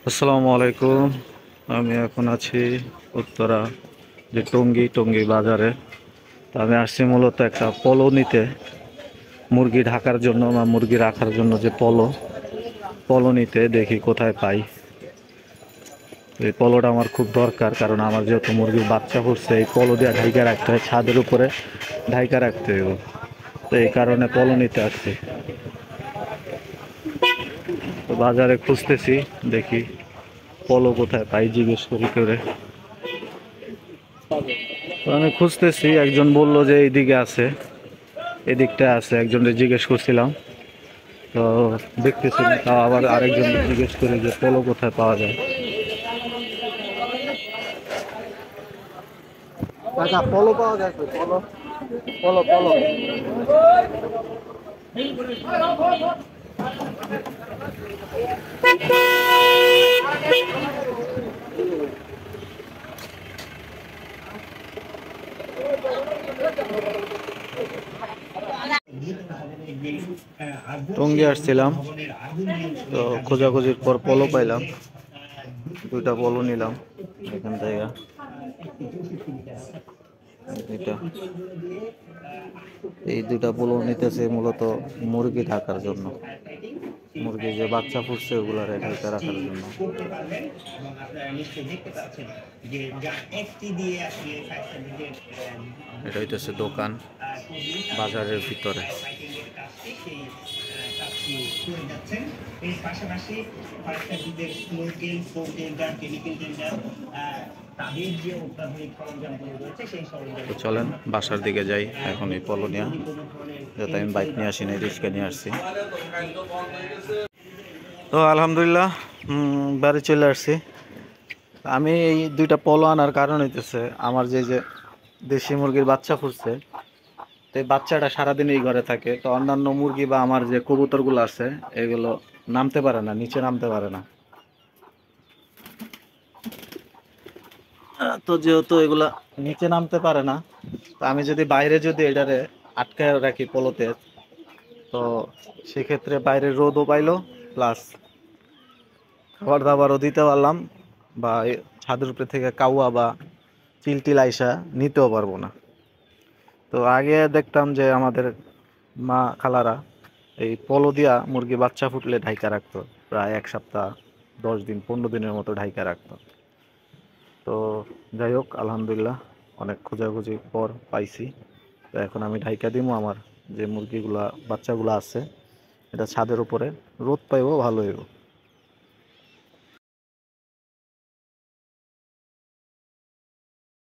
আসসালামু আলাইকুম। আমি এখন আছি উত্তরা যে টঙ্গী বাজারে। তো আমি আসছি মূলত একটা পলো নিতে, মুরগি ঢাকার জন্য বা মুরগি রাখার জন্য যে পলো নিতে, দেখি কোথায় পাই। এই পলোটা আমার খুব দরকার, কারণ আমার যেহেতু মুরগির বাচ্চা ফুটছে, এই পলো দিয়ে ঢাইকা রাখতে হয়, ছাদের উপরে ঢাইকা রাখতে হবে। তো এই কারণে পলো নিতে আসছি। তো বাজারে খুঁজতেছি, দেখি পলো কোথায় পাই, জিজ্ঞেস করি করে। তো আমি খুঁজতেছি, একজন বলল যে এইদিকে আছে, এদিকটা আছে, একজনকে জিজ্ঞেস করছিলাম। তো দেখতেছি না, তাও আবার আরেকজন জিজ্ঞেস করি যে পলো কোথায় পাওয়া যায়। কাকা, পলো পাওয়া যায় কই? পলো, পলো, পলো। টঙ্গী আসছিলাম, তো খোঁজাখুঁজির পর পলো পাইলাম। দুইটা পলো নিলাম এখান থেকে। এটা, এই দুইটা পলো নিতেছে মূলত মুরগি ঢাকার জন্য, মুরগি যে বাচ্চা ফুটছে ওগুলা ঢাকা রাখার জন্য। এটা হইতেছে দোকান বাজারের ভিতরে। তো চলেন বাসার দিকে যাই এখন, এই পলো নিয়ে। যাতে আমি বাইক নিয়ে আসি না, রিক্সা নিয়ে আসছি। তো আলহামদুলিল্লাহ, বাড়ি চলে আসছি। আমি এই দুইটা পলো আনার কারণ হইতেছে, আমার যে যে দেশি মুরগির বাচ্চা ফুটছে, তো এই বাচ্চাটা সারাদিন এই ঘরে থাকে। তো অন্যান্য মুরগি বা আমার যে কবুতরগুলো আছে, এগুলো নামতে পারে না, নিচে নামতে পারে না। তো যেহেতু এগুলা নিচে নামতে পারে না, তো আমি যদি বাইরে যদি এটারে আটকায় রাখি পলোতে, তো সেক্ষেত্রে বাইরের রোদও পাইলো, প্লাস খাবার দাবারও দিতে পারলাম, বা ছাদের উপরে থেকে কাউয়া বা চিলটিল আইসা নিতেও পারবো না। তো আগে দেখতাম যে আমাদের মা খালারা এই পলো দিয়া মুরগি বাচ্চা ফুটলে ঢাইকা রাখতো, প্রায় 1 সপ্তাহ, 10 দিন, 15 দিনের মতো ঢাইকা রাখতো। তো যাই হোক, আলহামদুলিল্লাহ অনেক খোঁজাখুঁজির পর পাইছি। তো এখন আমি ঢাইকা দিব আমার যে মুরগিগুলা বাচ্চাগুলো আছে, এটা ছাদের উপরে রোদ পাইবো, ভালো হইব।